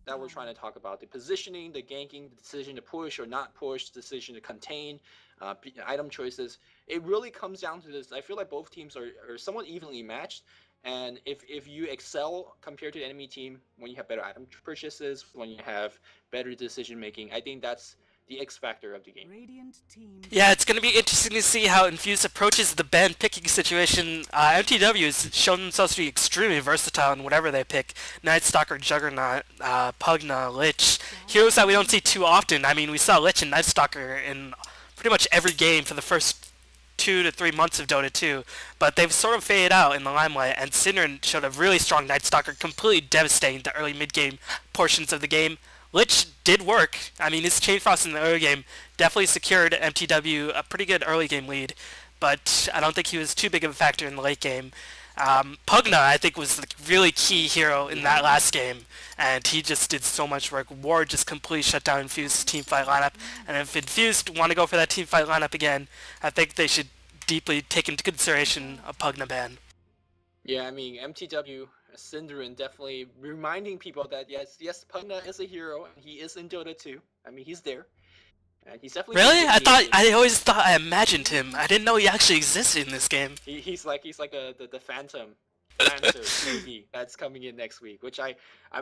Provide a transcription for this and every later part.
that we're trying to talk about. The positioning, the ganking, the decision to push or not push, the decision to contain, item choices. It really comes down to this. I feel like both teams are somewhat evenly matched. And if you excel compared to the enemy team, when you have better item purchases, when you have better decision making, I think that's the X factor of the game. Yeah, it's going to be interesting to see how Infused approaches the ban picking situation. mTw has shown themselves to be extremely versatile in whatever they pick. Night Stalker, Juggernaut, Pugna, Lich. Heroes that we don't see too often. I mean, we saw Lich and Night Stalker in pretty much every game for the first 2 to 3 months of Dota 2, but they've sort of faded out in the limelight, and Synderen showed a really strong Night Stalker, completely devastating the early mid-game portions of the game. Lich did work. I mean, his Chain Frost in the early game definitely secured mTw a pretty good early game lead, but I don't think he was too big of a factor in the late game. Pugna, I think, was the really key hero in that last game, and he just did so much work. Ward just completely shut down Infused's teamfight lineup, and if Infused want to go for that teamfight lineup again, I think they should deeply take into consideration a Pugna ban. Yeah, I mean, mTw, Synderen definitely reminding people that yes, Pugna is a hero, and he is in Dota 2. I mean, he's there. He's definitely really? I always thought I imagined him. I didn't know he actually existed in this game. He's like the Phantom maybe that's coming in next week, which I'm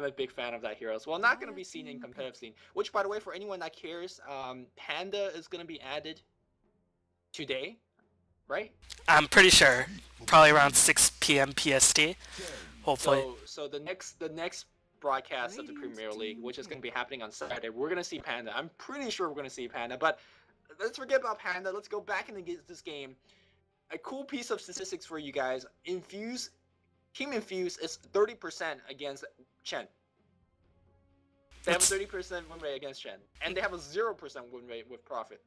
a big fan of that hero as well. Not going to be seen in competitive scene, which, by the way, for anyone that cares, Panda is going to be added today, right? I'm pretty sure, probably around 6 p.m. PST, hopefully. So the next broadcast of the Premier League, which is going to be happening on Saturday, we're going to see Panda. I'm pretty sure we're going to see Panda, but let's forget about Panda. Let's go back into this game. A cool piece of statistics for you guys. Team Infused is 30% against Chen. They have a 30% win rate against Chen, and they have a 0% win rate with Prophet.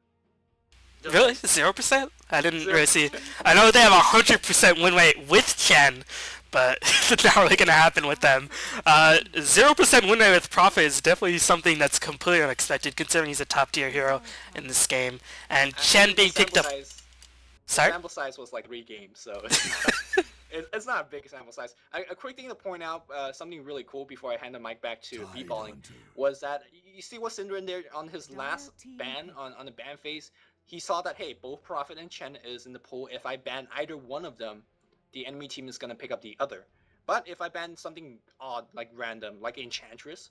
Really? 0%? I didn't really see. I know they have a 100% win rate with Chen, but it's not really going to happen with them. 0% win rate with Prophet is definitely something that's completely unexpected, considering he's a top-tier hero in this game. And Chen being picked up... Sorry? Sample size was like 3 games, so it's not a big sample size. A quick thing to point out, something really cool before I hand the mic back to B-balling, was that you see what Synderen there on his last ban, on the ban phase, he saw that, hey, both Prophet and Chen is in the pool. If I ban either one of them, the enemy team is going to pick up the other. But if I ban something odd, like random, like Enchantress,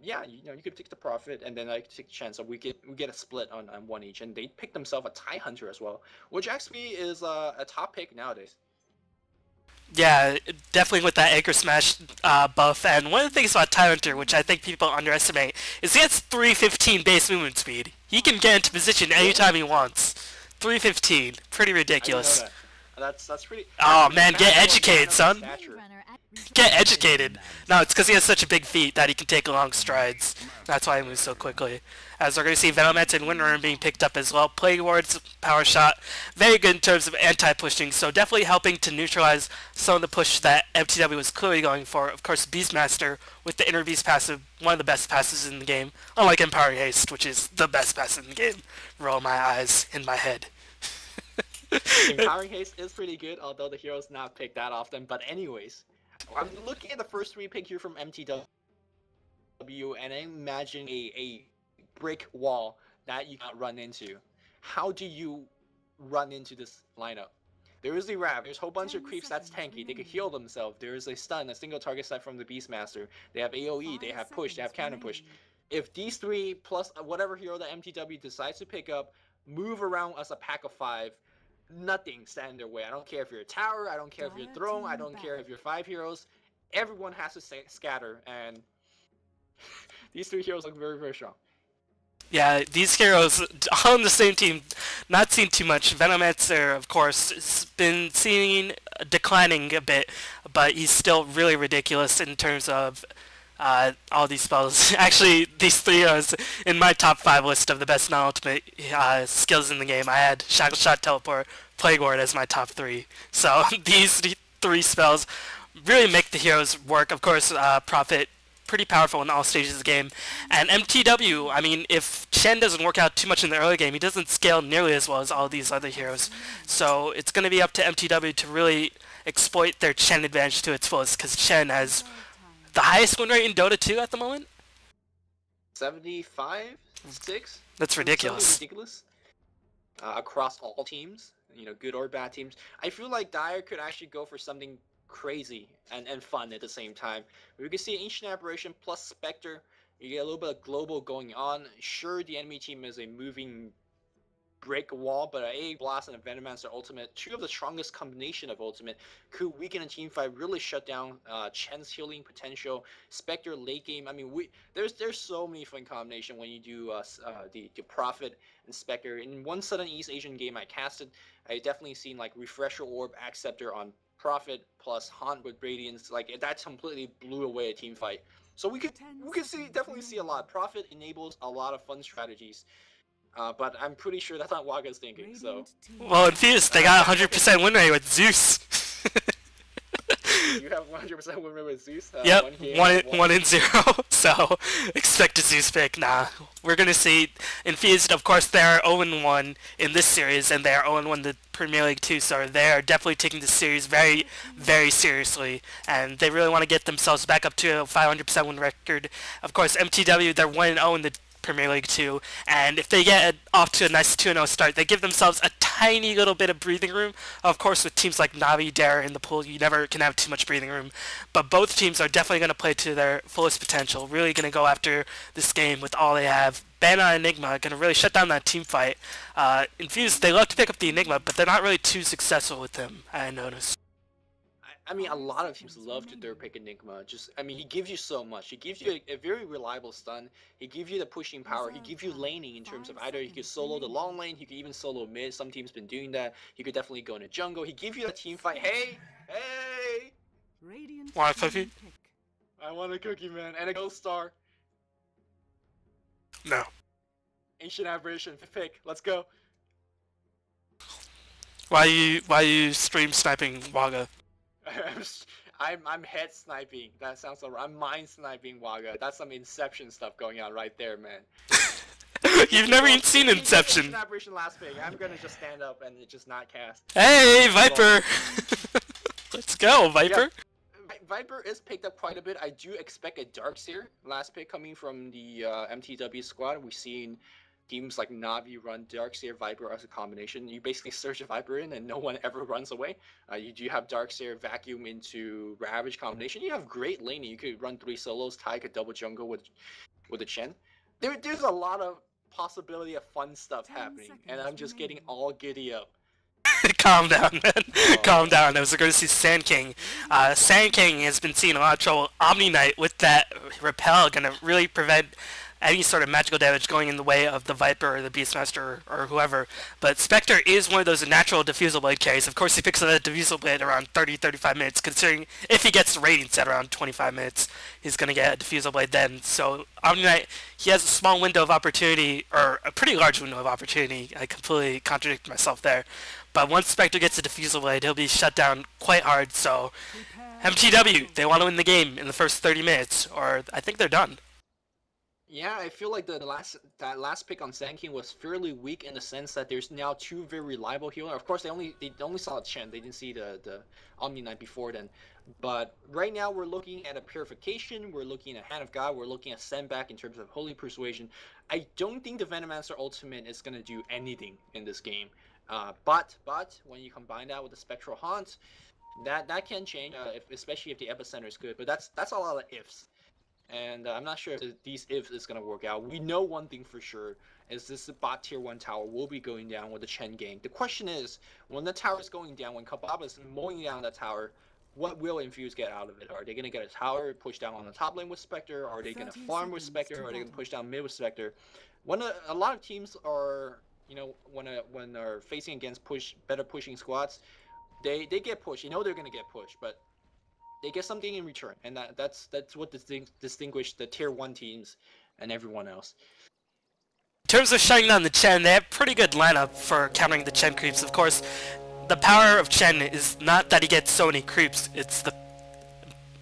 yeah, you could pick the Prophet, and then I take Chen, so we get a split on one each, and they pick themselves a Tie Hunter as well, which actually is a top pick nowadays. Yeah, definitely with that Anchor Smash buff, and one of the things about Tie Hunter, which I think people underestimate, is he has 315 base movement speed. He can get into position anytime he wants. 315, pretty ridiculous. That's pretty... Oh man, get educated, son! Get educated! No, it's because he has such a big feet that he can take long strides. That's why he moves so quickly. As we're going to see Venomet and Windrunner being picked up as well. Plague Ward's Power Shot, very good in terms of anti-pushing, so definitely helping to neutralize some of the push that mTw was clearly going for. Of course, Beastmaster with the Inner Beast passive, one of the best passes in the game, unlike Empowering Haste, which is the best pass in the game. Roll my eyes in my head. Empowering Haste is pretty good, although the hero's not picked that often. But anyways, I'm looking at the first 3 pick here from mTw, and I imagine a brick wall that you can't run into. How do you run into this lineup? There is the Rav, there's a whole bunch of creeps that's tanky, they can heal themselves, there is a stun, a single target stun from the Beastmaster, they have AoE, they have push, they have counter push. If these 3 plus whatever hero that mTw decides to pick up move around as a pack of 5, nothing stand in their way. I don't care if you're a tower, I don't care if you're throne, I don't care if you're 5 heroes, everyone has to scatter, and these 3 heroes look very, very strong. Yeah, these heroes on the same team, not seen too much. Venometzer, of course, has been seen declining a bit, but he's still really ridiculous in terms of all these spells. Actually, these 3 heroes in my top 5 list of the best non-ultimate skills in the game. I had Shackle Shot, Teleport, Plague Ward as my top 3. So these 3 spells really make the heroes work. Of course, Prophet, pretty powerful in all stages of the game. And mTw, I mean, if Chen doesn't work out too much in the early game, he doesn't scale nearly as well as all these other heroes. So it's going to be up to mTw to really exploit their Chen advantage to its fullest, because Chen has the highest win rate in Dota 2 at the moment. 75, 6. That's ridiculous. Something ridiculous. Across all teams, good or bad teams. I feel like Dire could actually go for something crazy and fun at the same time. We can see Ancient Aberration plus Spectre. You get a little bit of global going on. Sure, the enemy team is a moving brick wall, but a Blast and a Venomancer Ultimate, two of the strongest combination of Ultimate, could weaken a team fight, really shut down Chen's healing potential, Spectre late game. I mean, there's so many fun combination when you do the Prophet and Spectre. In one sudden East Asian game I casted, I definitely seen like Refresher Orb, Acceptor on Prophet plus Haunt with Radiance. Like that completely blew away a team fight. So we could definitely see a lot. Prophet enables a lot of fun strategies. But I'm pretty sure that's not Waga's thinking, so... Well, Infused, they got 100% win rate with Zeus. You have 100% win rate with Zeus? Yep, 1-0, so expect a Zeus pick. Nah, we're gonna see Infused, of course, they're 0-1 in this series, and they're 0-1 in the Premier League too, so they're definitely taking this series very, very seriously, and they really want to get themselves back up to a 500% win record. Of course, mTw, they're 1-0 in the Premier League 2, and if they get off to a nice 2-0 start, they give themselves a tiny little bit of breathing room. Of course, with teams like Navi, Dare in the pool, you never can have too much breathing room, but both teams are definitely going to play to their fullest potential, really going to go after this game with all they have. Bana and Enigma are going to really shut down that team fight. Infused, they love to pick up the Enigma, but they're not really too successful with him, I noticed. I mean, a lot of teams love to third pick Enigma. He gives you so much. He gives you a very reliable stun. He gives you the pushing power. He gives you laning in terms of either he could solo the long lane, he could even solo mid. Some teams been doing that. He could definitely go in the jungle. He gives you a team fight. Hey! Want a cookie? I want a cookie, man. And a Ghost Star. No. Ancient Aberration, pick. Let's go. Why you stream sniping Waga? I'm head sniping. That sounds so wrong. I'm mind sniping Waga. That's some Inception stuff going on right there, man. You've never even seen Inception. Last pick. I'm gonna just stand up and just not cast. Hey, Viper! Let's go, Viper. Yeah. Viper is picked up quite a bit. I do expect a Darkseer last pick coming from the mTw squad. We've seen teams like Navi run Darkseer Viper as a combination. You basically search a Viper in and no one ever runs away. You do have Darkseer Vacuum into Ravage combination. You have great laning. You could run 3 solos, tie a double jungle with a Chen. There's a lot of possibility of fun stuff happening, and I'm just getting all giddy up. Calm down, man. Calm down. I was going to see Sand King. Sand King has been seeing a lot of trouble. Omni Knight with that repel going to really prevent any sort of magical damage going in the way of the Viper or the Beastmaster or whoever. But Spectre is one of those natural Diffusal Blade carries. Of course, he picks up that Diffusal Blade around 30-35 minutes, considering if he gets the Radiance at around 25 minutes, he's going to get a Diffusal Blade then. So Omni Knight, he has a small window of opportunity, or a pretty large window of opportunity. I completely contradict myself there. But once Spectre gets a Diffusal Blade, he'll be shut down quite hard. So mTw, they want to win the game in the first 30 minutes, or I think they're done. Yeah, I feel like that last pick on Sand King was fairly weak in the sense that there's now 2 very reliable healers. Of course, they only saw Chen. They didn't see the Omni Knight before then. But right now we're looking at a Purification. We're looking at Hand of God. We're looking at Sandback in terms of Holy Persuasion. I don't think the Venomancer Ultimate is gonna do anything in this game. But when you combine that with the Spectral Haunt, that can change. Especially if the Epicenter is good. But that's a lot of ifs. And I'm not sure if these ifs is going to work out. We know one thing for sure, is this bot tier 1 tower will be going down with the Chen gang. The question is, when the tower is going down, when Kababa is mowing down that tower, what will Infuse get out of it? Are they going to get a tower, push down on the top lane with Spectre? Are they going to farm with Spectre? Are they going to push down mid with Spectre? When a lot of teams are, when they're facing against better pushing squads, they get pushed. You know they're going to get pushed, but they get something in return, and that's what distinguishes the tier 1 teams and everyone else. In terms of shutting down the Chen, they have pretty good lineup for countering the Chen creeps. Of course, the power of Chen is not that he gets so many creeps, it's the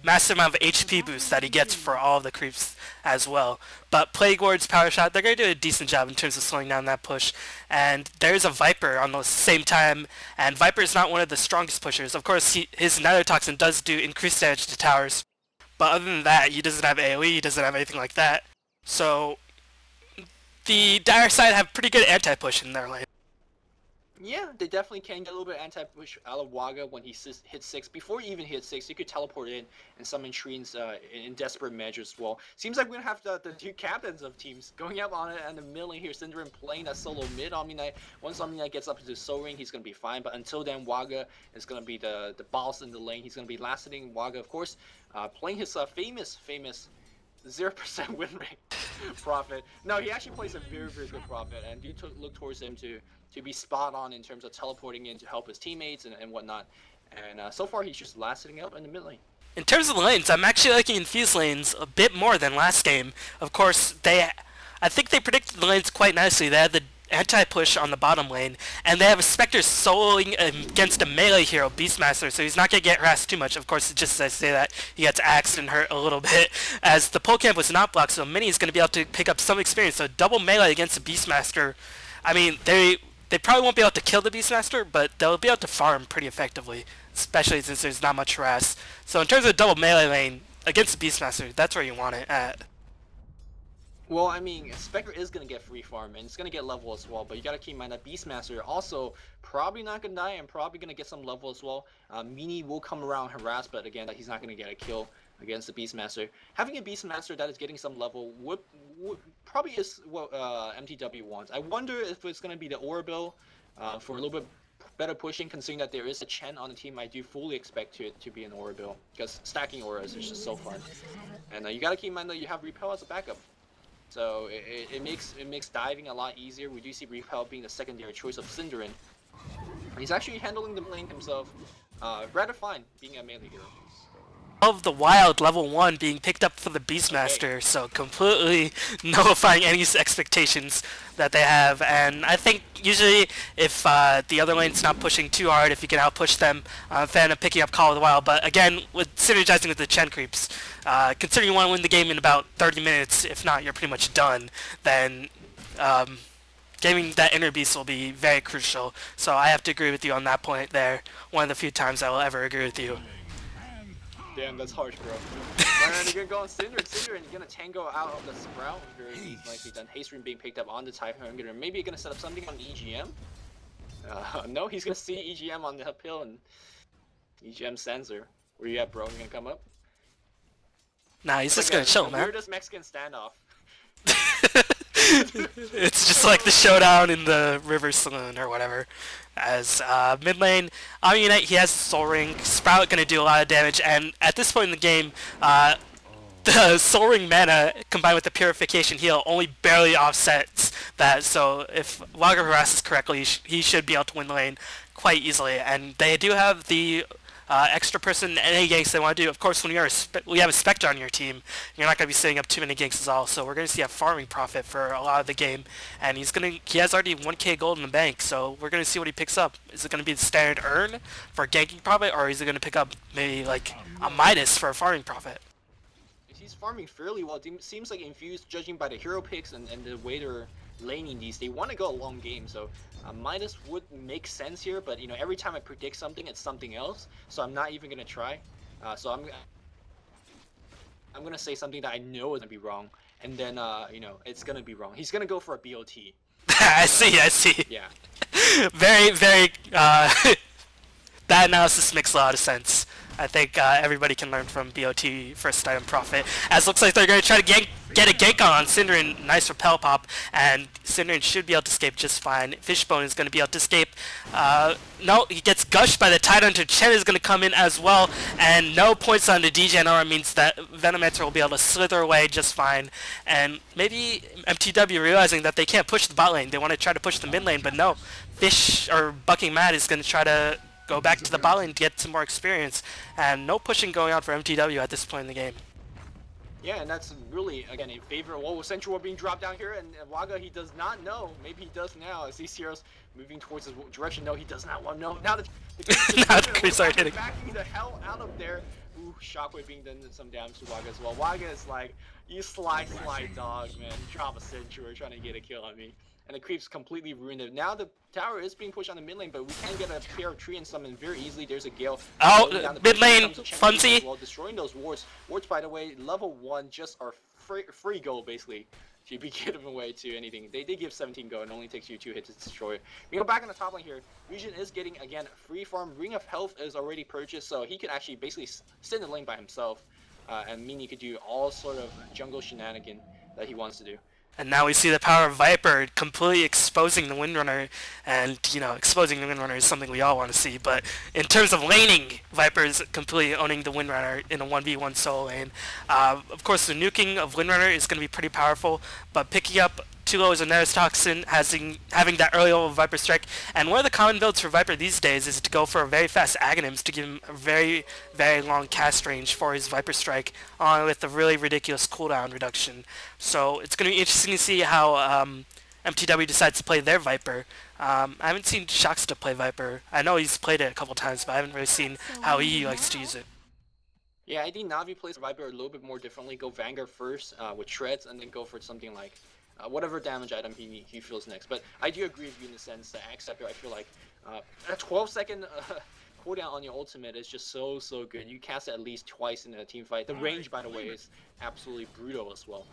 massive amount of HP boost that he gets for all of the creeps as well. But Plague Ward's Power Shot, they're going to do a decent job in terms of slowing down that push. And there's a Viper on the same time, and Viper is not one of the strongest pushers. Of course, his Nether Toxin does do increased damage to towers, but other than that, he doesn't have AoE, he doesn't have anything like that. So the dire side have pretty good anti-push in their lane. Yeah, they definitely can get a little bit of anti-push out of Waga when he hits 6. Before he even hits 6, he could teleport in and summon Treants in desperate measures as well. Seems like we're going to have the two captains of teams going up on it and the mid lane here. Synderen playing that solo mid Omni-Knight. Once Omni-Knight gets up into Soul Ring, he's going to be fine. But until then, Waga is going to be the boss in the lane. He's going to be last hitting Waga, of course, playing his famous 0% win rate Prophet. No, he actually plays a very good Prophet, and do look towards him to be spot on in terms of teleporting in to help his teammates and whatnot. And so far, he's just last sitting up in the mid lane. In terms of the lanes, I'm actually liking Infused lanes a bit more than last game. Of course, I think they predicted the lanes quite nicely. They had the anti-push on the bottom lane, and they have a Spectre soloing against a melee hero, Beastmaster, so he's not going to get harassed too much. Of course, just as I say that, he gets axed and hurt a little bit, as the pole camp was not blocked, so Mini is going to be able to pick up some experience. So double melee against a Beastmaster, I mean, they probably won't be able to kill the Beastmaster, but they'll be able to farm pretty effectively, especially since there's not much harass. So in terms of double melee lane against the Beastmaster, that's where you want it at. Well, I mean, Spectre is going to get free farm, and it's going to get level as well, but you got to keep in mind that Beastmaster also probably not going to die and probably going to get some level as well. Mini will come around harass, but again, he's not going to get a kill against the Beastmaster. Having a Beastmaster that is getting some level would probably is what mTw wants. I wonder if it's going to be the Aura build for a little bit better pushing, considering that there is a Chen on the team. I do fully expect it to be an Aura build, because stacking Auras is just so fun. And you got to keep in mind that you have Repel as a backup. So it makes diving a lot easier. We do see Repel being the secondary choice of Synderen. He's actually handling the lane himself rather fine, being a melee hero. Of the Wild level 1 being picked up for the Beastmaster, okay. So completely nullifying any expectations that they have. And I think usually if the other lane's not pushing too hard, if you can outpush them, I'm a fan of picking up Call of the Wild. But again, with synergizing with the Chen creeps, considering you want to win the game in about 30 minutes, if not, you're pretty much done, then getting that Inner Beast will be very crucial. So I have to agree with you on that point there. One of the few times I will ever agree with you. Damn, that's harsh, bro. And you're gonna go on Synderen, and you're gonna tango out of the Sprout very likely done. Haste Ring being picked up on the Typhoon. Maybe you're gonna set up something on EGM. No, he's gonna see EGM on the uphill and EGM sensor. Where you at, bro? You gonna come up? Nah, he's just gonna chill, man. Weirdest Mexican standoff. It's just like the showdown in the River Saloon or whatever. As mid lane, Omni-Knight, he has Soul Ring. Sprout gonna do a lot of damage, and at this point in the game, the Soul Ring mana combined with the Purification heal only barely offsets that. So if Waga harasses correctly, he should be able to win the lane quite easily. And they do have the extra person, any ganks they want to do. Of course, when you have a Spectre on your team, you're not going to be setting up too many ganks at all. So we're going to see a farming Prophet for a lot of the game, and he has already 1k gold in the bank. So we're going to see what he picks up. Is it going to be the standard earn for a ganking Prophet, or is he going to pick up maybe like a Midas for a farming Prophet? He's farming fairly well. It seems like Infused, judging by the hero picks and the way they're laning these, they want to go a long game. So Midas would make sense here, but you know, every time I predict something, it's something else. So I'm not even gonna try. So I'm gonna say something that I know is gonna be wrong, and then you know, it's gonna be wrong. He's gonna go for a BOT. I see. Yeah. Very. That analysis makes a lot of sense. I think everybody can learn from BOT first item Prophet. As looks like they're going to try to get a gank on Synderen. Nice repel pop, and Synderen should be able to escape just fine. Fishbone is going to be able to escape. No, he gets gushed by the Tidehunter. Chen is going to come in as well, and no points on the DJ Aura means that Venomancer will be able to slither away just fine. And maybe mTw realizing that they can't push the bot lane. They want to try to push the mid lane, but no. Bucking Mad is going to try to go back to the bot lane to get some more experience, and no pushing going on for mTw at this point in the game. Yeah, and that's really, again, a favorite. Whoa, Central Ward being dropped down here, and Waga, he does not know. Maybe he does now, as these heroes moving towards his direction. No, he does not want to know. Now the creeps are hitting. Backing the hell out of there. Ooh, Shockwave being done some damage to Waga as well. Waga is like, you sly dog, man. Drop a Central trying to get a kill on me. And the creeps completely ruined it. Now the tower is being pushed on the mid lane, but we can get a pair of tree and summon very easily. There's a Gale. Oh, mid lane, Funzy. Well, destroying those wards. Wards, by the way, level 1 just are free gold, basically. should be given away to anything. They give 17 go and only takes you 2 hits to destroy it. We go back on the top lane here. Roshan is getting, again, free farm. Ring of Health is already purchased, so he can actually basically sit in the lane by himself. And Mini could do all sort of jungle shenanigan that he wants to do. And now we see the power of Viper completely exposing the Windrunner, and, you know, exposing the Windrunner is something we all want to see, but in terms of laning, Viper's completely owning the Windrunner in a 1v1 solo lane. Of course, the nuking of Windrunner is going to be pretty powerful, but picking up 2 lows of Neris Toxin, having that early level of Viper Strike, and one of the common builds for Viper these days is to go for a very fast Aghanims to give him a very, very long cast range for his Viper Strike, along with a really ridiculous cooldown reduction. So it's going to be interesting to see how mTw decides to play their Viper. I haven't seen Shocksta play Viper. I know he's played it a couple times, but I haven't really seen how he likes to use it. Yeah, I think Navi plays Viper a little bit more differently. Go Vanguard first with Shreds, and then go for something like whatever damage item he feels next. But I do agree with you in the sense that Axe Scepter, I feel like a 12-second cooldown on your ultimate is just so good. You cast it at least twice in a team fight. The range, by the way, is absolutely brutal as well.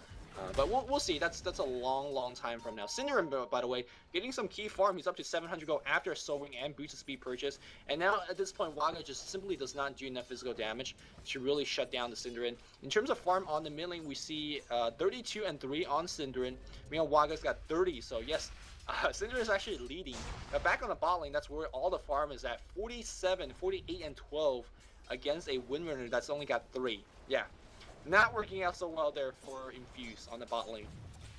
But we'll see. That's a long time from now. Synderen, by the way, getting some key farm. He's up to 700 gold after a Soul Ring and Boost of Speed purchase. And now at this point, Waga just simply does not do enough physical damage to really shut down the Synderen. In terms of farm on the mid lane, we see 32 and 3 on Synderen. Meanwhile, Waga's got 30. So yes, Synderen is actually leading. Now back on the bot lane, that's where all the farm is at. 47, 48, and 12 against a Windrunner that's only got 3. Yeah. Not working out so well there for Infused on the bot lane.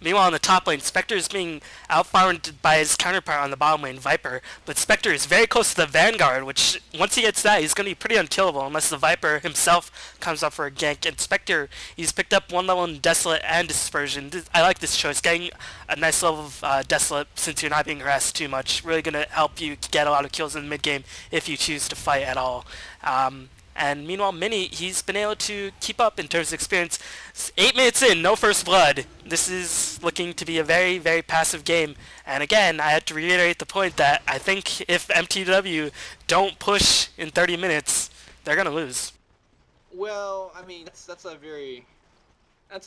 Meanwhile, on the top lane, Spectre is being outfarmed by his counterpart on the bottom lane, Viper, but Spectre is very close to the Vanguard, which, once he gets that, he's going to be pretty unkillable unless the Viper himself comes up for a gank. And Spectre, he's picked up 1 level in Desolate and Dispersion. I like this choice. Getting a nice level of Desolate, since you're not being harassed too much, really going to help you get a lot of kills in the mid-game if you choose to fight at all. And meanwhile, Mini, he's been able to keep up in terms of experience. 8 minutes in, no first blood. This is looking to be a very, very passive game. And again, I had to reiterate the point that I think if mTw don't push in 30 minutes, they're going to lose. Well, I mean, that's a very, you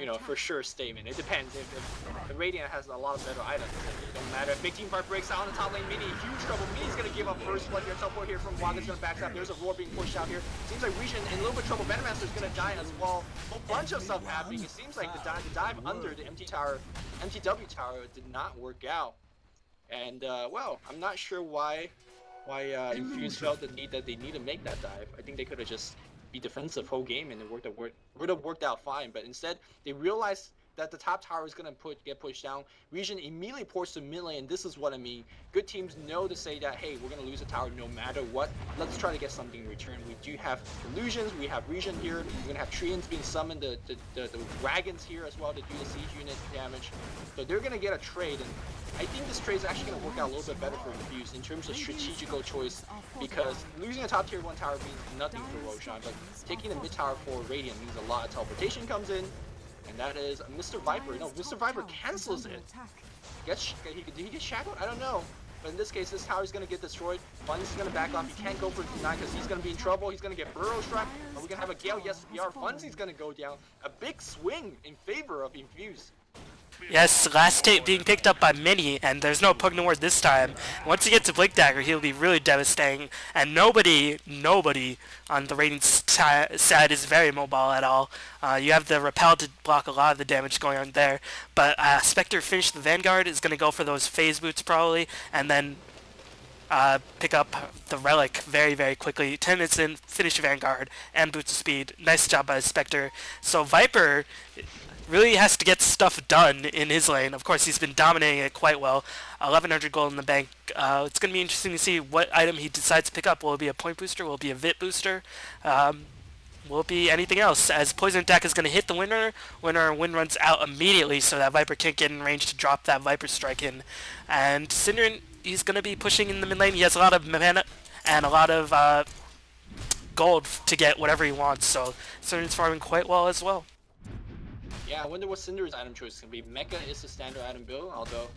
know, for sure statement. It depends. If the Radiant has a lot of better items, it don't matter. Big team part breaks out on the top lane. Mini, huge trouble. Mini's gonna give up first blood here. Teleport here from Waga's gonna backstab. There's a roar being pushed out here. Seems like Roshan in a little bit of trouble. Venommaster's gonna die as well. A bunch of stuff happening. It seems like the dive under the mTw tower did not work out. And well, I'm not sure why Infused felt the need that they need to make that dive. I think they could have just be defensive whole game and it would have worked out fine, but instead they realized that the top tower is going to get pushed down. Roshan immediately ports to mid lane, and this is what I mean. Good teams know to say that, hey, we're going to lose a tower no matter what. Let's try to get something in return. We do have illusions, we have Roshan here, we're going to have Treants being summoned, the dragons here as well to do the siege unit damage. So they're going to get a trade, and I think this trade is actually going to work out a little bit better for Infused in terms of strategical choice, because losing a top tier 1 tower means nothing for Roshan, but taking the mid tower for Radiant means a lot of teleportation comes in, and that is Mr. Viper. No, Mr. Viper cancels it. Did he get shackled? I don't know. But in this case, this tower is going to get destroyed. Funz is going to back off. He can't go for the deny because he's going to be in trouble. He's going to get Burrow Strike. Are we going to have a Gale? Yes, we are. Funz is going to go down. A big swing in favor of Infused. Yes, last tape being picked up by Mini, and there's no Pugnaward this time. Once he gets a Blink Dagger, he'll be really devastating, and nobody on the Radiant side is very mobile at all. You have the Repel to block a lot of the damage going on there, but Spectre finished the Vanguard, is going to go for those phase boots probably, and then pick up the Relic very quickly. 10 minutes in, finish Vanguard, and boots of speed. Nice job by Spectre. So Viper really has to get stuff done in his lane. Of course, he's been dominating it quite well. 1100 gold in the bank. It's going to be interesting to see what item he decides to pick up. Will it be a point booster? Will it be a Vit booster? Will it be anything else? As Poison Attack is going to hit the Windrunner, Wind runs out immediately so that Viper can't get in range to drop that Viper Strike in. And Synderen, he's going to be pushing in the mid lane. He has a lot of mana and a lot of gold to get whatever he wants, so Synderen's farming quite well as well. Yeah, I wonder what Synderen's item choice is going to be. Mecha is the standard item build, although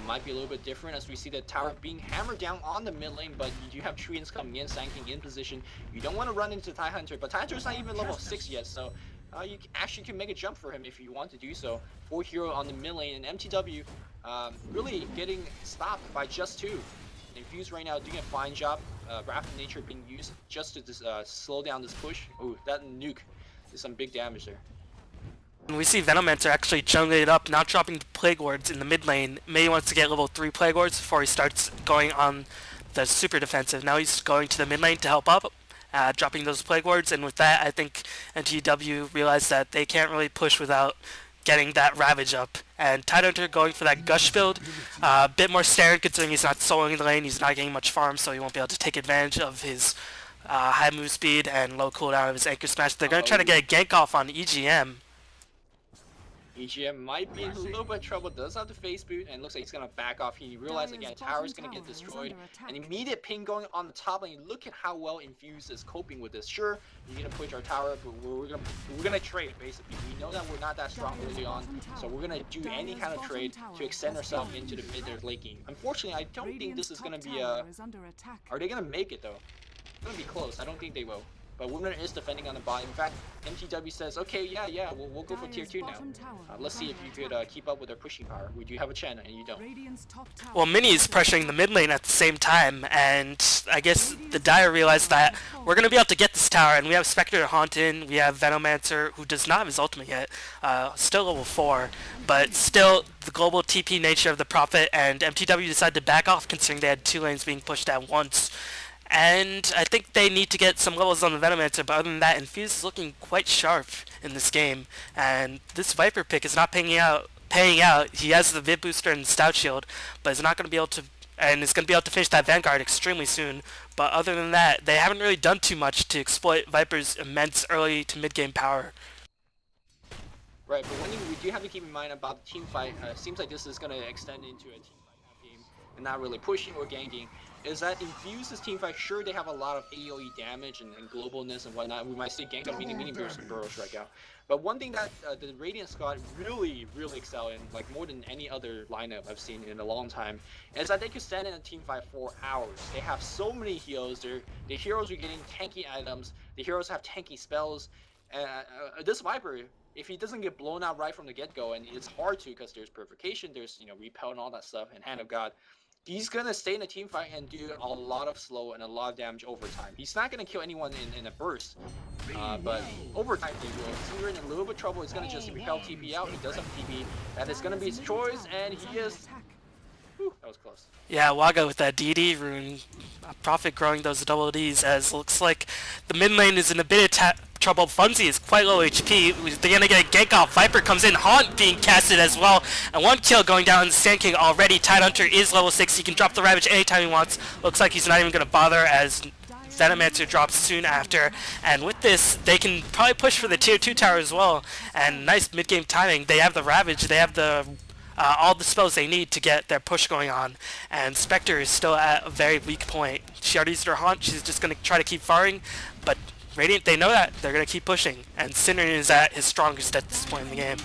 might be a little bit different as we see the tower being hammered down on the mid lane, but you do have Treants coming in, Sand King in position. You don't want to run into TIE Hunter, but TIE Hunter is not even level 6 yet, so you actually can make a jump for him if you want to do so. 4 hero on the mid lane, and mTw really getting stopped by just 2. Infused right now doing a fine job. Wrath of Nature being used just to slow down this push. Ooh, that nuke did some big damage there. We see Venomancer actually jungling it up, not dropping the Plague Wards in the mid lane. May wants to get level 3 Plague Wards before he starts going on the super defensive. Now he's going to the mid lane to help up, dropping those Plague Wards, and with that I think mTw realized that they can't really push without getting that Ravage up. And Tidehunter going for that Gush build, a bit more standard considering he's not soloing the lane, he's not getting much farm, so he won't be able to take advantage of his high move speed and low cooldown of his Anchor Smash. They're going to try to get a gank off on EGM. EGM might be in a little bit of trouble, does have the face boot, and looks like he's going to back off. He realized again, tower's going to get destroyed. An immediate ping going on the top lane. Look at how well Infused is coping with this. Sure, you're going to push our tower, but we're gonna trade, basically. We know that we're not that strong early on, so we're going to do any kind of trade to extend ourselves into the mid or late game. Unfortunately, I don't think this is going to be a... Are they going to make it, though? It's going to be close. I don't think they will. But Winner is defending on the bot. In fact, mTw says, okay, yeah, we'll go for tier 2 now. Let's see if you could keep up with their pushing power. We do have a Chen, and you don't. Well, Mini is pressuring the mid lane at the same time, and I guess the Dire realized that we're going to be able to get this tower, and we have Spectre to haunt in, we have Venomancer, who does not have his ultimate yet, still level 4, but still the global TP nature of the Prophet, and mTw decided to back off considering they had 2 lanes being pushed at once. And I think they need to get some levels on the Venomancer, but other than that, Infused is looking quite sharp in this game. And this Viper pick is not paying out. He has the Vid Booster and Stout Shield, but is not going to be able to, and is going to be able to finish that Vanguard extremely soon. But other than that, they haven't really done too much to exploit Viper's immense early to mid-game power. Right, but one thing we do have to keep in mind about the team fight, seems like this is going to extend into a team fight game and not really pushing or ganking, is that Infused's team fight, sure they have a lot of AoE damage and globalness and whatnot. We might see gank up mini burrow strike out. But one thing that the Radiant squad really excel in, like more than any other lineup I've seen in a long time, is that they can stand in a team fight for hours. They have so many heals. The heroes are getting tanky items. The heroes have tanky spells. This Viper, if he doesn't get blown out right from the get-go, and it's hard to because there's Purification, there's Repel and all that stuff, and Hand of God, he's gonna stay in a team fight and do a lot of slow and a lot of damage over time. He's not gonna kill anyone in a burst, but over time they will. If you're in a little bit of trouble, it's gonna just repel TP out. He does have TP. That is gonna be his choice, and he is... Whew, that was close. Yeah, Waga with that DD rune. Prophet growing those double Ds, as looks like the mid lane is in a bit of trouble. Funzy is quite low HP. They're gonna get a gank off. Viper comes in. Haunt being casted as well. And 1 kill going down. Sand King already. Tidehunter is level 6. He can drop the Ravage anytime he wants. Looks like he's not even gonna bother as Venomancer drops soon after. And with this, they can probably push for the tier 2 tower as well. And nice mid-game timing. They have the Ravage. They have the all the spells they need to get their push going on, and Spectre is still at a very weak point. She already used her haunt, she's just going to try to keep firing, but Radiant, they know that, they're going to keep pushing, and Sinner is at his strongest at this point in the game.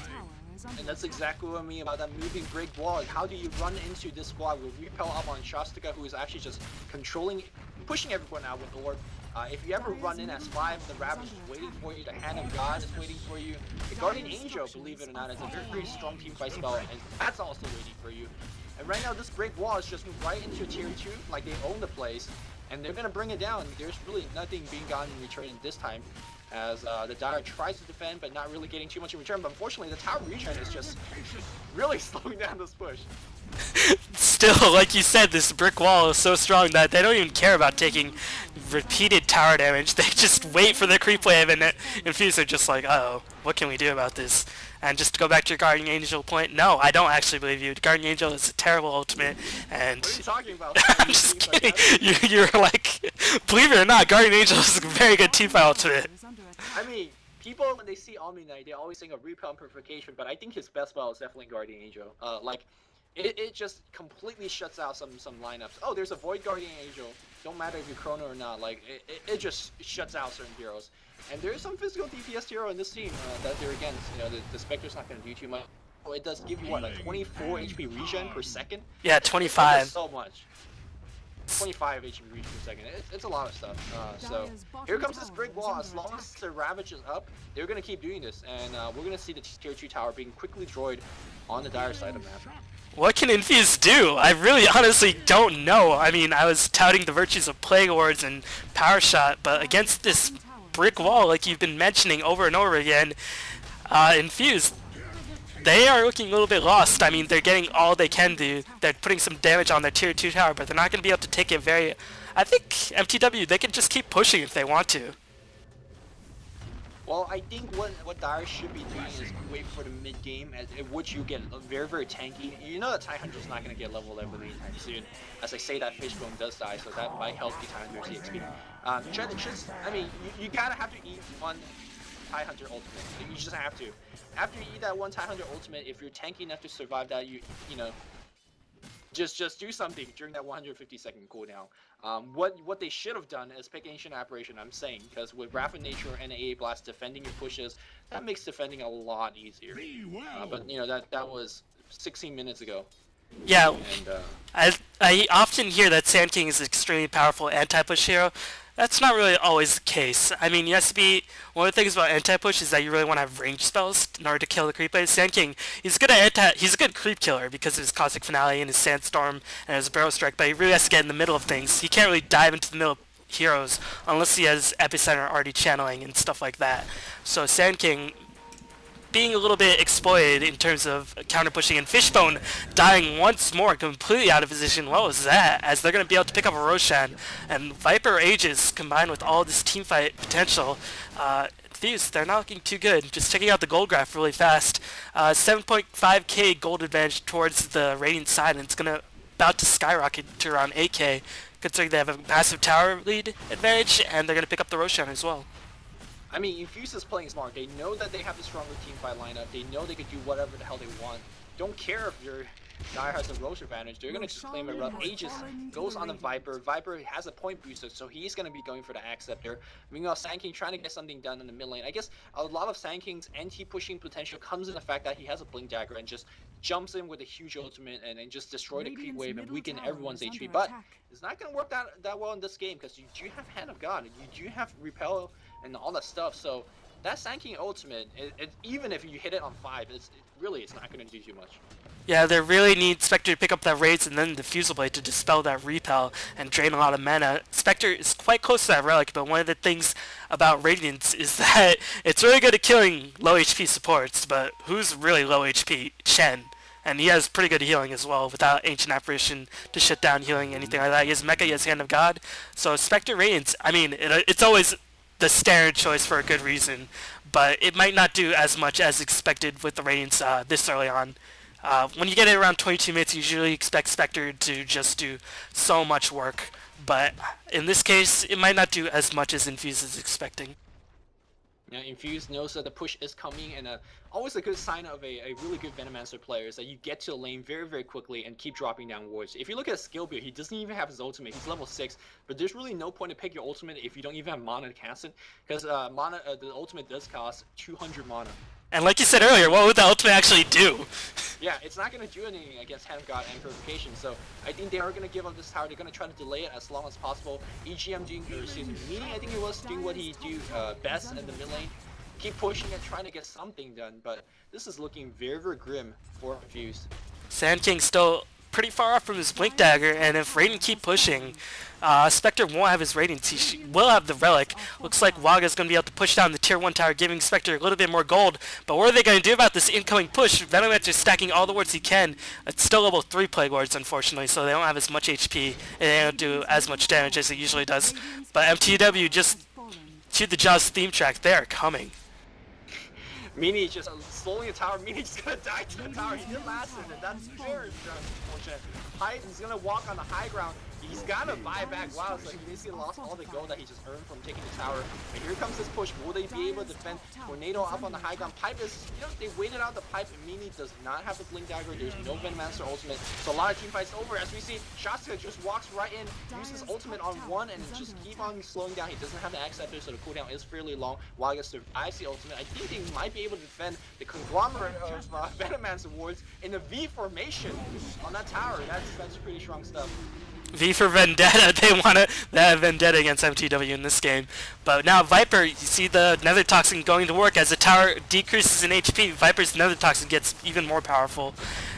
And that's exactly what I mean about that moving break wall. Like, how do you run into this squad with Repel up on Shastika, who is actually just pushing everyone out with Orb? If you ever run in as 5, the Ravage is waiting for you, the Hand of God is waiting for you, the Guardian Angel, believe it or not, is a very strong team fight spell, and that's also waiting for you. And right now, this break wall is just right into tier 2, like they own the place, and they're gonna bring it down. There's really nothing being gotten in return this time, as the Dire tries to defend, but not really getting too much in return. But unfortunately, the tower regen is just really slowing down this push. Still, like you said, this brick wall is so strong that they don't even care about taking repeated tower damage. They just wait for the creep wave, and Infused are just like, uh-oh, what can we do about this? And just to go back to your Guardian Angel point, no, I don't actually believe you. Guardian Angel is a terrible ultimate, and... What are you talking about? I'm just kidding. You're like, believe it or not, Guardian Angel is a very good teamfight ultimate. I mean, people, when they see Omni Knight, they always think of Repel and Purification, but I think his best spell is definitely Guardian Angel. It just completely shuts out some lineups. Oh, there's a Void Guardian Angel. Don't matter if you're Chrono or not. Like, it just shuts out certain heroes. And there's some physical DPS hero in this team that they're against. The Spectre's not going to do too much. Oh, it does give you, what, a 24 HP regen per second? Yeah, 25. So much. 25 HP reach per second. It's a lot of stuff. So here comes this brick wall. As long as the Ravage is up, they're gonna keep doing this, and we're gonna see the tier 2 tower being quickly destroyed on the dire side of the map. What can Infused do? I really honestly don't know. I mean, I was touting the virtues of Plague Wards and Power Shot, but against this brick wall, like you've been mentioning over and over again, Infused, they are looking a little bit lost. I mean, they're getting all they can do. They're putting some damage on their tier 2 tower, but they're not going to be able to take it very... I think mTw, they can just keep pushing if they want to. Well, I think what Dire should be doing is wait for the mid game, at which you get very, very tanky. You know that Tidehunter's not going to get leveled up anytime soon. As I say, that Fishbone does die, so that might help the Tidehunter's EXP. I mean, you gotta have to eat one Tidehunter ultimate. You just have to. After you eat that one Tidehunter ultimate, if you're tanky enough to survive that, you know, just do something during that 150-second cooldown. What they should have done is pick Ancient Apparition, I'm saying, because with Wrath of Nature and AA Blast defending your pushes, that makes defending a lot easier. But you know, that was 16 minutes ago. Yeah, and, I often hear that Sand King is an extremely powerful anti-push hero. That's not really always the case. I mean, one of the things about anti-push is that you really want to have range spells in order to kill the creep. But Sand King, he's a good creep killer because of his Cosmic Finale and his Sandstorm and his Barrow Strike, but he really has to get in the middle of things. He can't really dive into the middle of heroes unless he has Epicenter already channeling and stuff like that. So Sand King being a little bit exploited in terms of counter pushing, and Fishbone dying once more completely out of position. What was that? As they're going to be able to pick up a Roshan, and Viper Aegis combined with all this teamfight potential. Infused, they're not looking too good. Just checking out the gold graph really fast. 7.5k gold advantage towards the Radiant side, and it's about to skyrocket to around 8k, considering they have a massive tower lead advantage, and they're going to pick up the Roshan as well. I mean, Infused is playing smart. They know that they have the stronger teamfight lineup. They know they can do whatever the hell they want. Don't care if your Dire has a Roche advantage. They're going to just claim it rough. Aegis goes on the Viper. Viper has a point booster, so he's going to be going for the Acceptor. Meanwhile, Sand King trying to get something done in the mid lane. I guess a lot of Sand King's anti-pushing potential comes in the fact that he has a Blink Dagger and just jumps in with a huge ultimate and just destroy the creep wave and weaken everyone's HP. But it's not going to work that well in this game because you do have Hand of God and you do have Repel and all that stuff. So that Sand King ultimate, even if you hit it on 5, it's not going to do too much. Yeah, they really need Spectre to pick up that Raids and then the Fusel Blade to dispel that Repel and drain a lot of mana. Spectre is quite close to that Relic, but one of the things about Radiance is that it's really good at killing low HP supports, but who's really low HP? Shen. And he has pretty good healing as well without Ancient Apparition to shut down healing, anything like that. He has Mecha, he has Hand of God. So Spectre Radiance, I mean, it's always the standard choice for a good reason, but it might not do as much as expected with the Radiance this early on. When you get it around 22 minutes, you usually expect Spectre to just do so much work, but in this case, it might not do as much as Infused is expecting. Yeah, Infused knows that the push is coming, and always a good sign of a really good Venomancer player is that you get to the lane very, very quickly and keep dropping down wards. If you look at his skill build, he doesn't even have his ultimate. He's level 6, but there's really no point to pick your ultimate if you don't even have mana to cast it, because the ultimate does cost 200 mana. And like you said earlier, what would the ultimate actually do? Yeah, it's not going to do anything against Hand of God and Purification, so I think they are going to give up this tower. They're going to try to delay it as long as possible. EGM doing, Meaning I think it was doing what he do best in the mid lane. Keep pushing and trying to get something done, but this is looking very, very grim for Infused. Sand King still pretty far off from his Blink Dagger, and if Radiant keep pushing, Spectre won't have his Radiance. He will have the Relic. Looks like Waga's going to be able to push down the tier 1 tower, giving Spectre a little bit more gold. But what are they going to do about this incoming push? Venomancer stacking all the wards he can. It's still level 3 Plague Wards, unfortunately, so they don't have as much HP, and they don't do as much damage as it usually does. But mTw just to the Jaws theme track. They are coming. Meanie just slowing the tower. Meanie's gonna die to the tower. He did last minute. That's very unfortunate. He's gonna walk on the high ground. He's gotta buy back. Wow, so he basically lost all the gold that he just earned from taking the tower. And here comes this push. Will they be able to defend? Tornado up on the high ground. Pipe is, they waited out the pipe. And Meanie does not have the Blink Dagger. There's no Venomancer ultimate. So a lot of team fights over. As we see, Shasta just walks right in, uses ultimate on 1, and just keep on slowing down. He doesn't have the Acceptor, so the cooldown is fairly long. Waga survives the ultimate. I think they might be able to defend the conglomerate of Venomancer wards in the V formation on that tower. That's pretty strong stuff. V for Vendetta. They want to have Vendetta against mTw in this game. But now Viper, you see the Nether Toxin going to work as the tower decreases in HP. Viper's Nether Toxin gets even more powerful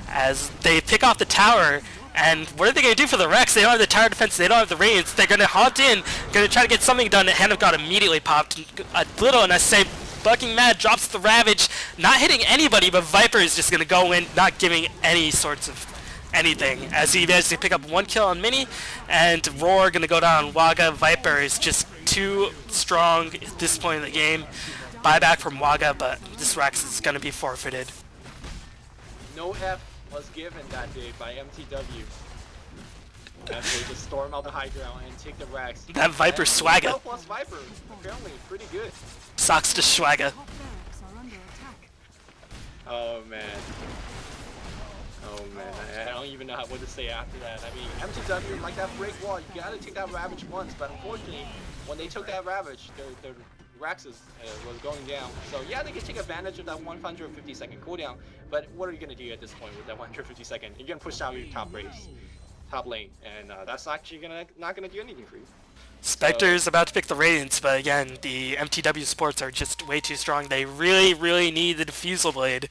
as they pick off the tower. And what are they going to do for the Rex? They don't have the tower defense, they don't have the radiance. They're going to haunt in, going to try to get something done. Hand of God immediately popped. A little, and I say, bucking mad, drops the Ravage. Not hitting anybody, but Viper is just going to go in, not giving any sorts of anything, as he manages to pick up 1 kill on Mini, and Roar gonna go down on Waga. Viper is just too strong at this point in the game. Buyback from Waga, but this Rex is gonna be forfeited. No F was given that day by mTw. As they just storm out the high ground and take the Rex. That Viper swagger. Plus Viper, apparently pretty good. Socks to swagger. Oh man. Oh man, I don't even know what to say after that. I mean, mTw, like that break wall, you gotta take that Ravage once, but unfortunately, when they took that Ravage, their Rex was going down. So yeah, they can take advantage of that 150 second cooldown, but what are you gonna do at this point with that 150 second? You're gonna push down your top lane, and that's actually not gonna do anything for you. Spectre's about to pick the Radiance, but again, the mTw supports are just way too strong. They really, really need the Diffusal Blade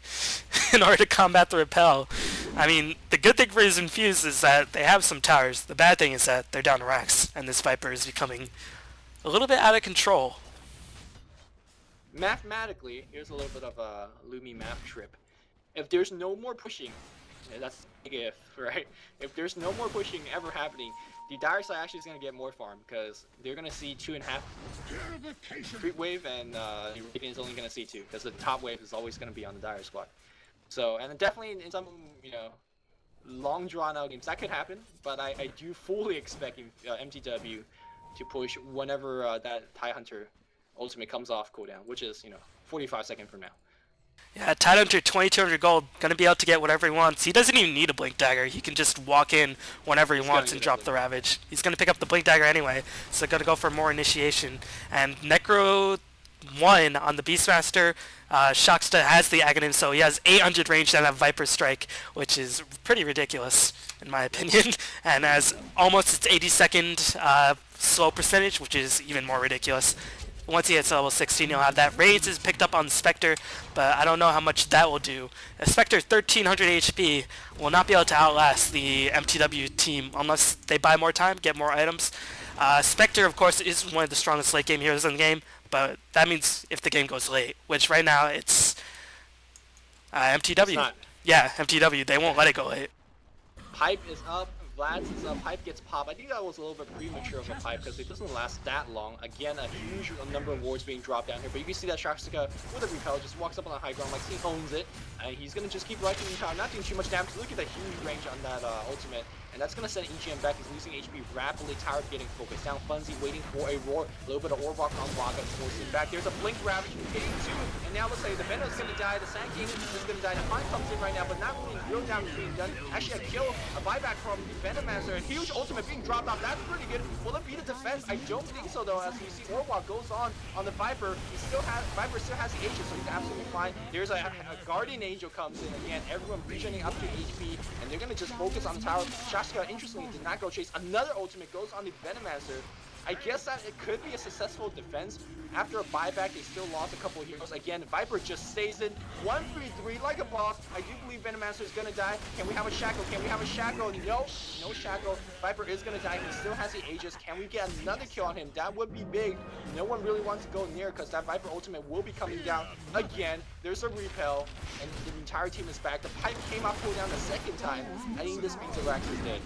in order to combat the Repel. I mean, the good thing for his Infused is that they have some towers. The bad thing is that they're down to Rex, and this Viper is becoming a little bit out of control. Mathematically, here's a little bit of a Lumi math trip. If there's no more pushing, that's a big if, right? If there's no more pushing ever happening, the dire side actually is going to get more farm because they're going to see 2.5 creep wave, and the Radiant is only going to see 2 because the top wave is always going to be on the dire squad. So, and definitely in some, long drawn out games that could happen, but I do fully expect mTw to push whenever that TIE Hunter ultimate comes off cooldown, which is 45 seconds from now. Yeah, Tide Hunter, 2200 gold, gonna be able to get whatever he wants. He doesn't even need a Blink Dagger. He can just walk in whenever he wants and drop the Ravage. He's gonna pick up the Blink Dagger anyway, so gonna go for more initiation. And Necro 1 on the Beastmaster. Shocksta has the Aghanim, so he has 800 range and a Viper Strike, which is pretty ridiculous in my opinion. And has almost its 80-second slow percentage, which is even more ridiculous. Once he hits level 16, he'll have that. Raids is picked up on Spectre, but I don't know how much that will do. Spectre, 1300 HP, will not be able to outlast the mTw team unless they buy more time, get more items. Spectre, of course, is one of the strongest late game heroes in the game, but that means if the game goes late, which right now it's mTw. Yeah, mTw, they won't let it go late. Pipe is up. Vlad's is up, Pipe gets popped. I think that was a little bit premature of a Pipe because it doesn't last that long. Again, a huge number of wards being dropped down here, but you can see that Shocksta with a repel just walks up on the high ground like he owns it, and he's going to just keep rifling the tower, not doing too much damage. Look at the huge range on that ultimate, and that's going to send EGM back. He's losing HP rapidly, tower getting focused down. Funzy waiting for a roar, a little bit of Orbok on Waga forcing back. There's a Blink Ravage getting 2, and now looks like the Venom is going to die, the Sand King is going to die. The Fine comes in right now, but not really real damage being done. Actually, a kill, a buyback from the Venom Master, a huge ultimate being dropped off. That's pretty good. Will it be the defense? I don't think so though. As you see, Orbok goes on the Viper. Viper still has the Aegis, so he's absolutely fine. There's a Guardian Angel comes in again. Everyone regenerating up to HP, and they're gonna just focus on the tower. Shocksta, interestingly, did not go chase. Another ultimate goes on the Venom Master. I guess that it could be a successful defense. After a buyback, they still lost a couple of heroes. Again, Viper just stays in 1-3-3 like a boss. I do believe Venomancer is gonna die. Can we have a Shackle? Can we have a Shackle? No, no Shackle. Viper is gonna die. He still has the Aegis. Can we get another kill on him? That would be big. No one really wants to go near because that Viper ultimate will be coming down again. There's a repel, and the entire team is back. The Pipe came off cooldown the second time. I think this means the Rex is dead.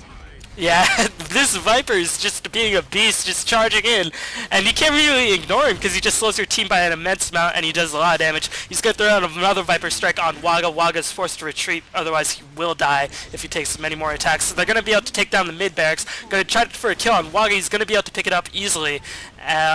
Yeah, this Viper is just being a beast, just charging in, and you can't really ignore him because he just slows your team by an immense amount and he does a lot of damage. He's going to throw out another Viper Strike on Waga. Waga's forced to retreat, otherwise he will die if he takes many more attacks. So they're going to be able to take down the mid barracks. Going to try for a kill on Waga. He's going to be able to pick it up easily.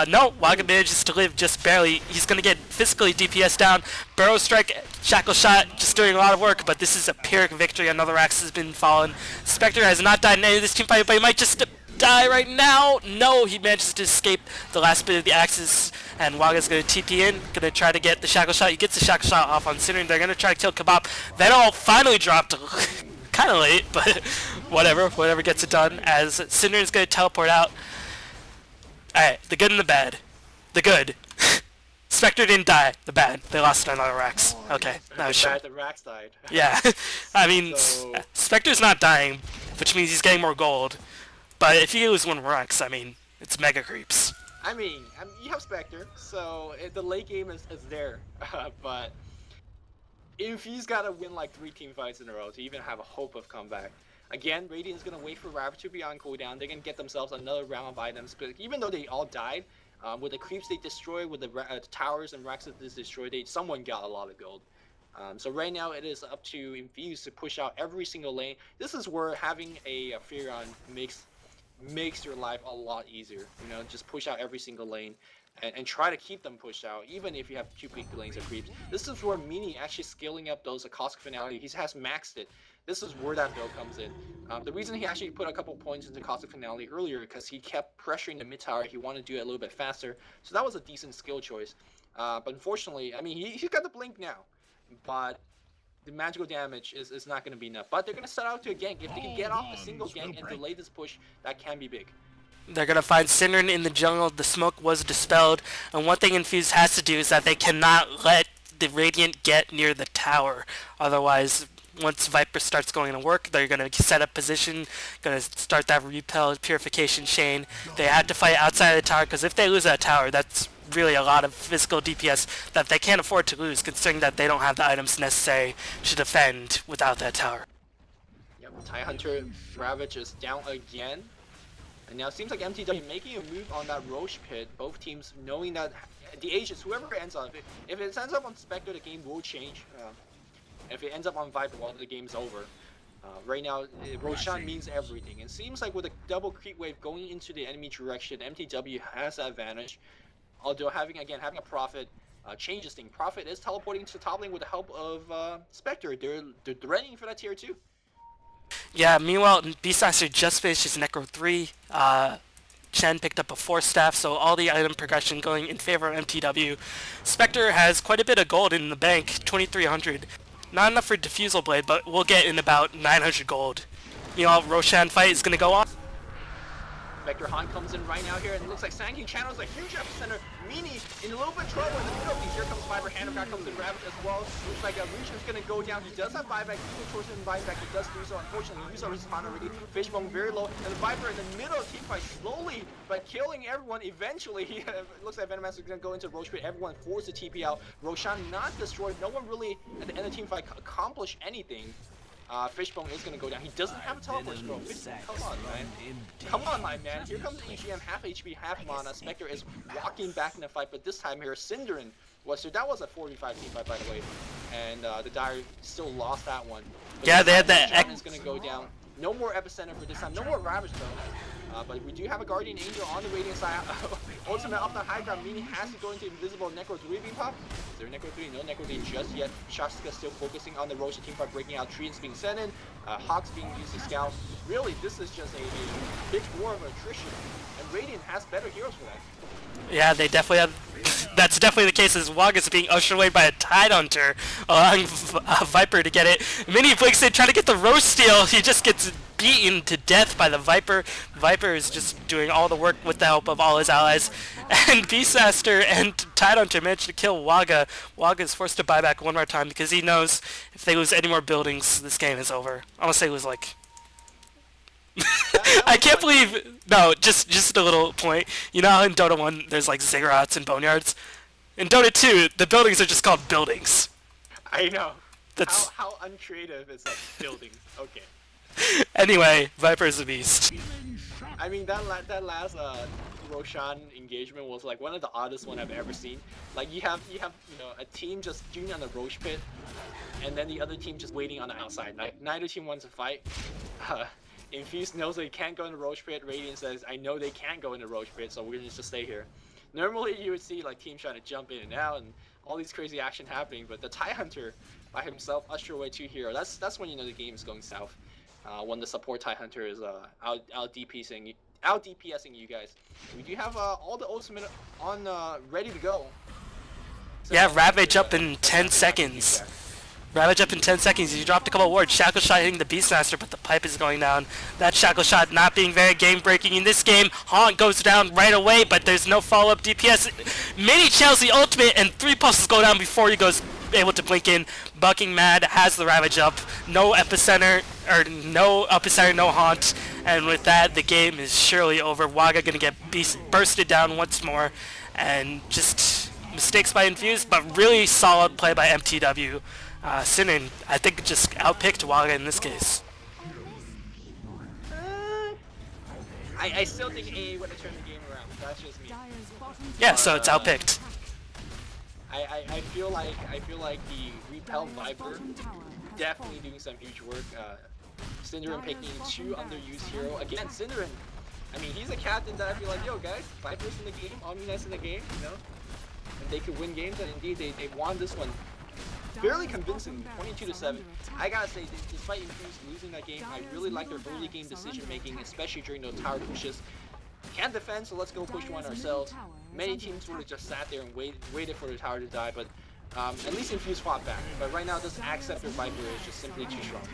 No, Waga manages to live just barely. He's going to get physically DPS down. Burrow Strike, Shackle Shot, just doing a lot of work, but this is a Pyrrhic victory. Another axe has been fallen. Spectre has not died in any of this team fight, but he might just die right now. No, he manages to escape the last bit of the axes, and Waga's going to TP in, going to try to get the Shackle Shot. He gets the Shackle Shot off on Cinnamon. They're going to try to kill Kebab. Venom finally dropped. kind of late, but whatever gets it done. As Cinder's gonna teleport out. All right, the good and the bad. The good. Spectre didn't die. The bad. They lost another Rax. Okay, that was shit. The Rax died. Yeah, I mean, So- Spectre's not dying, which means he's getting more gold. But if you lose one Rax, I mean, it's mega creeps. I mean, you have Spectre, so the late game is there. But Infused gotta win like 3 team fights in a row to even have a hope of comeback. Again, Radiant's gonna wait for Ravage to be on cooldown. They're gonna get themselves another round of items. But even though they all died, with the creeps they destroyed, with the towers and Raxes they destroyed, someone got a lot of gold. So right now it is up to Infused to push out every single lane. This is where having a Furion makes your life a lot easier. You know, just push out every single lane and try to keep them pushed out, even if you have 2 big lanes of creeps. This is where Mini actually scaling up those Caustic Finality. He has maxed it. This is where that build comes in. The reason he actually put a couple points into Caustic Finality earlier because he kept pressuring the mid tower. He wanted to do it a little bit faster, so that was a decent skill choice. But unfortunately, I mean, he's got the blink now, but the magical damage is not going to be enough. But they're going to set out to a gank. If they can get off a single gank and delay this push, that can be big. They're going to find Synderen in the jungle. The smoke was dispelled. And one thing Infused has to do is that they cannot let the Radiant get near the tower. Otherwise, once Viper starts going to work, they're going to set up position, going to start that repel purification chain. They have to fight outside of the tower, because if they lose that tower, that's really a lot of physical DPS that they can't afford to lose, considering that they don't have the items necessary to defend without that tower. Yep, Tidehunter Ravage is down again. And now it seems like mTw making a move on that Roche pit. Both teams knowing that the Aegis, whoever ends up, if it ends up on Spectre, the game will change. If it ends up on Viper, well, the game's over. Right now, Roshan means everything. It seems like with a double creep wave going into the enemy direction, mTw has the advantage. Although having a Prophet changes things. Prophet is teleporting to top lane with the help of Spectre. They're threatening for that tier 2. Yeah, meanwhile, Beastmaster just finished his Necro 3. Chen picked up a 4 staff, so all the item progression going in favor of mTw. Spectre has quite a bit of gold in the bank, 2,300. Not enough for Diffusal Blade, but we'll get in about 900 gold. Meanwhile, Roshan fight is going to go on. Vector Han comes in right now here, and it looks like Sand King channels a huge epicenter. Mini in a little bit of trouble in the middle of these. Here comes Viper, Handover comes in Ravage as well. Looks like Roshan's gonna go down. He does have buyback, he can towards him buyback, he does do so. Unfortunately, he used respawn already. Fishbone very low, and the Viper in the middle of team fight slowly, but killing everyone eventually. He looks like Venomaster is gonna go into Roche Pit. Everyone forced to TP out. Roshan not destroyed. No one really at the end of the team fight accomplished anything. Fishbone is going to go down. He doesn't have a teleport scroll. Come on, man. Come on, my man. Here comes EGM, half HP, half mana. Spectre is walking back in the fight, but this time here, Cinderin was, so that was a 45 team fight, by the way. And the Dire still lost that one. But yeah, they had that. EGM is going to go down. No more epicenter for this time. No more Ravage, though. But we do have a Guardian Angel on the Radiant side. Ultimate up the high ground, meaning has to go into invisible. Necro 3 being popped. Is there a Necro 3? No Necro 3 just yet. Shastika still focusing on the Roshan team fight, breaking out. Treants being sent in. Hawks being used to scout. Really, this is just a big war of attrition. And Radiant has better heroes for that. Yeah, they definitely have. That's definitely the case as Wog is being ushered away by a Tidehunter, allowing Viper to get it. Mini blinks in, trying to get the roast steal. He just gets beaten to death by the Viper. Viper is just doing all the work with the help of all his allies. And Beastmaster and Tidehunter managed to kill Waga. Waga is forced to buy back one more time because he knows if they lose any more buildings, this game is over. I want to say it was like... I can't believe... No, just a little point. You know how in Dota 1 there's like ziggurats and boneyards? In Dota 2, the buildings are just called buildings. I know. That's... How uncreative is that buildings? Okay. Anyway, Viper's a beast. I mean, that last Roshan engagement was like one of the oddest one I've ever seen. Like you have a team just doing on the Roche pit, and then the other team just waiting on the outside. Like neither team wants to fight. Infused knows they can't go in the Roche pit. Radiant says, I know they can't go in the Roche pit, so we're gonna just stay here. Normally you would see like teams trying to jump in and out and all these crazy action happening, but the Tidehunter by himself usher away 2 heroes. That's when you know the game is going south. When the support Tidehunter is out DPSing you guys. We do have all the ultimate on ready to go. So, yeah, Ravage up in 10 seconds. Ravage up in 10 seconds. You dropped a couple wards. Shackle Shot hitting the Beastmaster, but the pipe is going down. That Shackle Shot not being very game-breaking in this game. Haunt goes down right away, but there's no follow-up DPS. Mini Chelsea ultimate, and 3 pulses go down before he goes able to blink in. Bucking Mad has the Ravage up. No Epicenter, or no Epicenter, no Haunt. And with that, the game is surely over. Waga gonna get bursted down once more. And just mistakes by Infused, but really solid play by mTw. Sinan, I think, just outpicked Waga in this case. I still think AA would have turned the game around. That's just me. Yeah, so it's outpicked. I feel like the Repel Viper definitely doing some huge work. Synderen picking 2 underused hero again. Synderen, I mean, he's a captain that I feel like, yo guys, Viper's in the game, Omni's in the game, you know, and they could win games, and indeed they won this one. Fairly convincing, 22-7. I gotta say, despite Infused losing that game, I really like their early game decision making, especially during those tower pushes. Can't defend, so let's go push one ourselves. Many teams would have just sat there and waited for the tower to die, but at least Infused fought back. But right now, this Acceptor Viper is just simply too strong.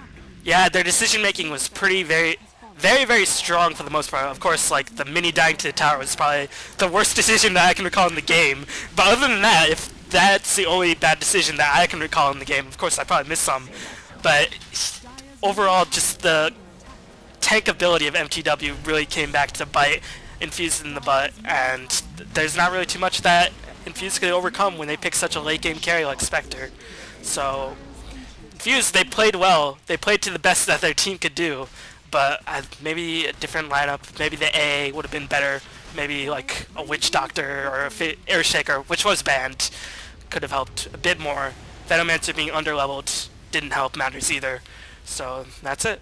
Yeah, their decision making was very strong for the most part. Of course, like, the mini dying to the tower was probably the worst decision that I can recall in the game. But other than that, if that's the only bad decision that I can recall in the game, of course I probably missed some. But overall, just the tank ability of mTw really came back to bite Infused in the butt, and there's not really too much that Infused could overcome when they pick such a late game carry like Spectre. So Infused, they played well. They played to the best that their team could do, but maybe a different lineup, maybe the AA would have been better. Maybe like a Witch Doctor or a Air Shaker, which was banned, could have helped a bit more. Venomancer being underleveled didn't help matters either. So that's it.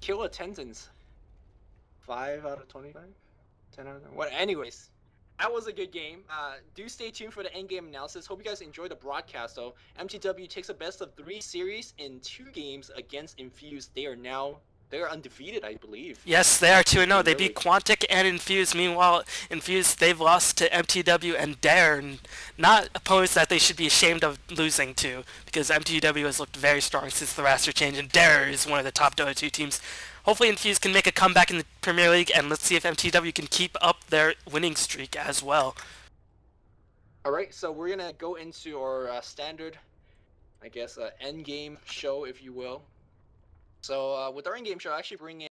Kill attendance. 5 out of 25? 10 out of 10? What? Anyways, that was a good game. Do stay tuned for the endgame analysis. Hope you guys enjoyed the broadcast though. mTw takes a best of 3 series in 2 games against Infused. They're undefeated, I believe. Yes, they are 2-0. They beat Quantic and Infused. Meanwhile, Infused, they've lost to mTw and Dare, not opposed that they should be ashamed of losing to, because mTw has looked very strong since the roster change, and Dare is one of the top Dota 2 teams. Hopefully Infused can make a comeback in the Premier League, and let's see if mTw can keep up their winning streak as well. Alright, so we're going to go into our standard, I guess, endgame show, if you will. So with our in-game show, I actually bring in